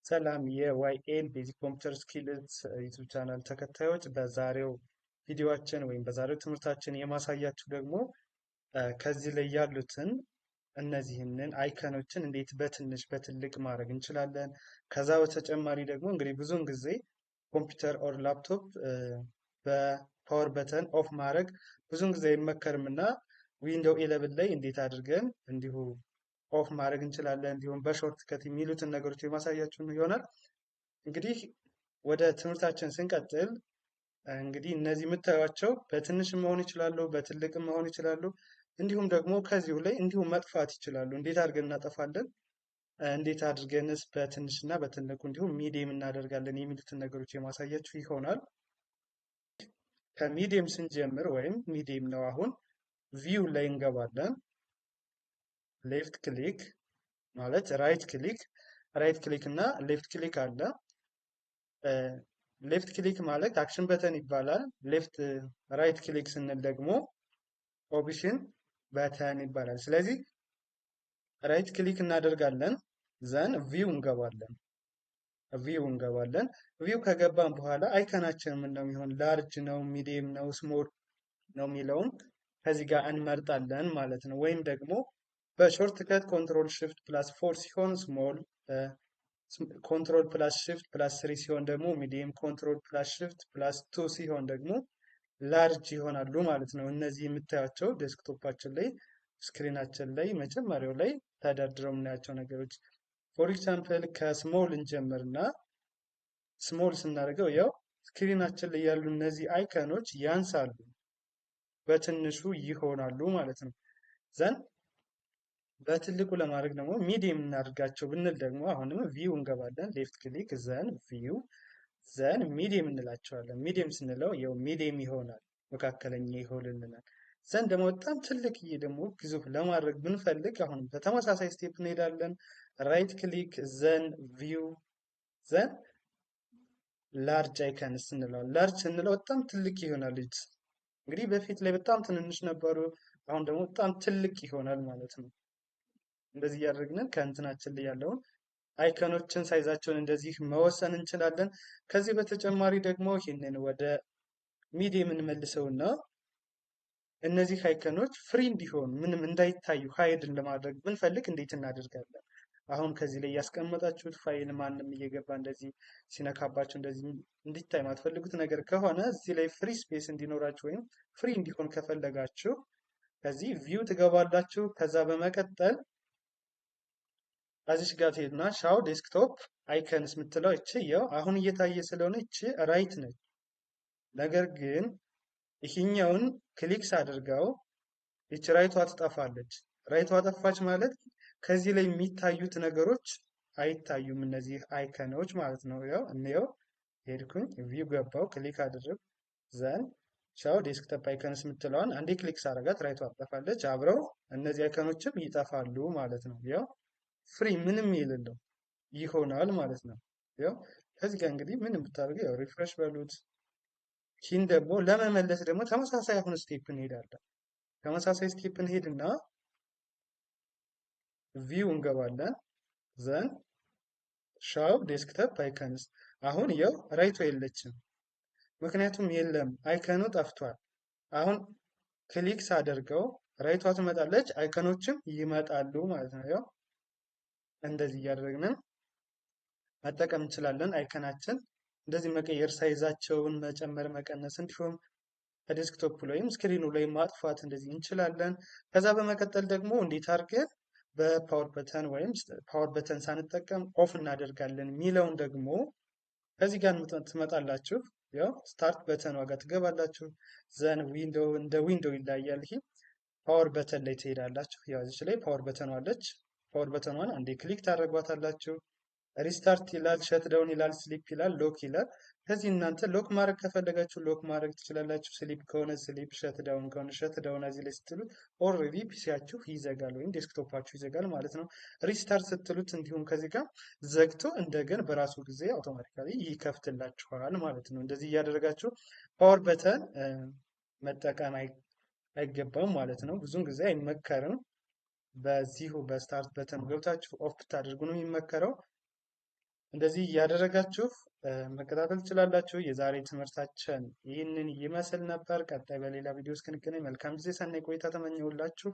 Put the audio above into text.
ሰላም የዋይኤል ቤዚክ ኮምፒውተር ስኪልስ ዩቱብ ቻናል ተከታዮች፣ በዛሬው ቪዲዮአችን ወይም በዛሬው ትምህርታችን የማሳያችሁ ደግሞ ከዚህ ላይ ያሉትን እነዚህንን አይከኖችን እንዴት በትንሽ በትልቅ ማድረግ እንችላለን። ከዛ በተጨማሪ ደግሞ እንግዲህ ብዙውን ጊዜ ኮምፒውተር ኦር ላፕቶፕ በፓወር በተን ኦፍ ማድረግ ብዙውን ጊዜ አይመከርም እና ዊንዶው 11 ላይ እንዴት አድርገን እንዲሁ ኦፍ ማድረግ እንችላለን፣ እንዲሁም በሾርት ከት የሚሉትን ነገሮች የማሳያችሁን ይሆናል። እንግዲህ ወደ ትምህርታችን ስንቀጥል እንግዲህ እነዚህ የምታዩቸው በትንሽም መሆን ይችላሉ፣ በትልቅም መሆን ይችላሉ። እንዲሁም ደግሞ ከዚሁ ላይ እንዲሁም መጥፋት ይችላሉ። እንዴት አድርገን እናጠፋለን፣ እንዴት አድርገንስ በትንሽና በትልቁ እንዲሁም ሚዲየም እናደርጋለን የሚሉትን ነገሮች የማሳያችሁ ይሆናል። ከሚዲየም ስንጀምር ወይም ሚዲየም ነው አሁን ቪው ላይ እንገባለን። ሌፍት ክሊክ ማለት ራይት ክሊክ እና ሌፍት ክሊክ አለ። ሌፍት ክሊክ ማለት አክሽን በተን ይባላል። ራይት ክሊክ ስንል ደግሞ ኦፕሽን በተን ይባላል። ስለዚህ ራይት ክሊክ እናደርጋለን፣ ዘን ቪው እንገባለን። ቪው ከገባን በኋላ አይከናችን ምን ነው የሚሆን፣ ላርጅ ነው፣ ሚዲየም ነው፣ ስሞል ነው የሚለውን ከዚህ ጋር እንመርጣለን ማለት ነው። ወይም ደግሞ በሾርት ከት ኮንትሮል ሽፍት ፕላስ 4 ሲሆን ስሞል፣ ኮንትሮል ፕላስ ሽፍት ፕላስ 3 ሲሆን ደግሞ ሚዲየም፣ ኮንትሮል ፕላስ ሽፍት ፕላስ 2 ሲሆን ደግሞ ላርጅ ይሆናሉ ማለት ነው። እነዚህ የምታያቸው ዴስክቶፓችን ላይ ስክሪናችን ላይ መጀመሪያው ላይ ተደርድረው የምናያቸው ነገሮች። ፎር ኤግዛምፕል ከስሞል እንጀምርና ስሞል ስናደርገው ያው ስክሪናችን ላይ ያሉ እነዚህ አይከኖች ያንሳሉ፣ በትንሹ ይሆናሉ ማለት ነው። ዘን በትልቁ ለማድረግ ደግሞ ሚዲየም እናድርጋቸው ብንል ደግሞ አሁንም ቪው እንገባለን፣ ሌፍት ክሊክ ዘን ቪው ዘን ሚዲየም እንላቸዋለን። ሚዲየም ስንለው ያው ሚዲየም ይሆናል፣ መካከለኛ ይሆንልናል። ዘን ደግሞ በጣም ትልቅዬ ደግሞ ግዙፍ ለማድረግ ብንፈልግ አሁንም በተመሳሳይ ስቴፕ እንሄዳለን። ራይት ክሊክ ዘን ቪው ዘን ላርጅ አይከንስ እንለዋለን። ላርጅ ስንለው በጣም ትልቅ ይሆናል። እንግዲህ በፊት ላይ በጣም ትንንሽ ነበሩ፣ አሁን ደግሞ በጣም ትልቅ ይሆናል ማለት ነው። እንደዚህ እያደረግን ከእንትናችን ላይ ያለውን አይከኖችን ሳይዛቸውን እንደዚህ መወሰን እንችላለን። ከዚህ በተጨማሪ ደግሞ ይህንን ወደ ሚዲየም እንመልሰውና እነዚህ አይከኖች ፍሪ እንዲሆኑ ምንም እንዳይታዩ ሃይድን ለማድረግ ብንፈልግ እንዴት እናደርጋለን? አሁን ከዚህ ላይ ያስቀመጣችሁት ፋይል ማንም እየገባ እንደዚህ ሲነካባችሁ እንደዚህ እንዲታይ ማትፈልጉት ነገር ከሆነ እዚህ ላይ ፍሪ ስፔስ እንዲኖራችሁ ወይም ፍሪ እንዲሆን ከፈለጋችሁ ከዚህ ቪው ትገባላችሁ። ከዛ በመቀጠል እዚች ጋር ትሄዱና ሻው ዴስክቶፕ አይከንስ የምትለው እቺ ያው አሁን እየታየ ስለሆነ እቺ ራይት ነች። ነገር ግን ይህኛውን ክሊክስ አድርገው እቺ ራይቷ ትጠፋለች። ራይቷ ጠፋች ማለት ከዚህ ላይ የሚታዩት ነገሮች አይታዩም፣ እነዚህ አይከኖች ማለት ነው። ያው እንየው፣ ሄድኩኝ ቪው ገባው፣ ክሊክ አድርግ ዘን ሻው ዴስክቶፕ አይከንስ የምትለዋን አንዴ ክሊክ ሳረጋት ራይቷ ትጠፋለች። አብረው እነዚህ አይከኖችም ይጠፋሉ ማለት ነው። ያው ፍሪ ምንም የሌለው ይሆናል ማለት ነው። ያው ከዚህ ጋር እንግዲህ ምንም ብታደርጉ ያው ሪፍሬሽ በሉት። ይህን ደግሞ ለመመለስ ደግሞ ተመሳሳይ አሁን ስቴፕ እንሄዳለን። ተመሳሳይ ስቴፕ እንሄድና ቪው እንገባለን ዘን ሻው ዴስክቶፕ አይከንስ። አሁን ያው ራይቷ የለችም፣ ምክንያቱም የለም አይከኑ ጠፍቷል። አሁን ክሊክ ሳደርገው ራይቷ ትመጣለች፣ አይከኖችም ይመጣሉ ማለት ነው። ያው እንደዚህ እያደረግን መጠቀም እንችላለን። አይከናችን እንደዚህ መቀየር፣ ሳይዛቸውን መጨመር መቀነስ፣ እንዲሁም ከዴስክቶፕ ወይም ስክሪኑ ላይ ማጥፋት እንደዚህ እንችላለን። ከዛ በመቀጠል ደግሞ እንዴት አድርገን በፓወር በተን ወይም ፓወር በተን ሳንጠቀም ኦፍ እናደርጋለን የሚለውን ደግሞ ከዚህ ጋር ትመጣላችሁ። ያው ስታርት በተን ዋጋ ትገባላችሁ። ዘን ዊንዶው እንደ ዊንዶው ይለያያል። ይሄ ፓወር በተን ላይ ትሄዳላችሁ። ያው እዚች ላይ ፓወር በተን አለች። ፓወር በተኗን አንዴ ክሊክ ታደርጓታላችሁ። ሪስታርት ይላል፣ ሸትዳውን ይላል፣ ስሊፕ ይላል፣ ሎክ ይላል። ከዚህ እናንተ ሎክ ማድረግ ከፈለጋችሁ ሎክ ማድረግ ትችላላችሁ። ስሊፕ ከሆነ ስሊፕ፣ ሸትዳውን ከሆነ ሸትዳውን እዚህ ላይ ስትሉት ኦልሬዲ ፒሲያችሁ ይዘጋል ወይም ዴስክቶፓችሁ ይዘጋል ማለት ነው። ሪስታርት ስትሉት እንዲሁም ከዚህ ጋር ዘግቶ እንደገን በራሱ ጊዜ አውቶማቲካሊ ይከፍትላችኋል ማለት ነው። እንደዚህ እያደረጋችሁ ፓወር በተን መጠቀም አይገባም ማለት ነው። ብዙውን ጊዜ አይመከርም። በዚሁ በስታርት በተን ገብታችሁ ኦፍ ብታደርጉ ነው የሚመከረው። እንደዚህ እያደረጋችሁ መከታተል ትችላላችሁ። የዛሬ ትምህርታችን ይህንን ይመስል ነበር። ቀጣይ በሌላ ቪዲዮ እስክንገናኝ መልካም ጊዜ፣ ሰናይ ቆይታ ተመኘሁላችሁ።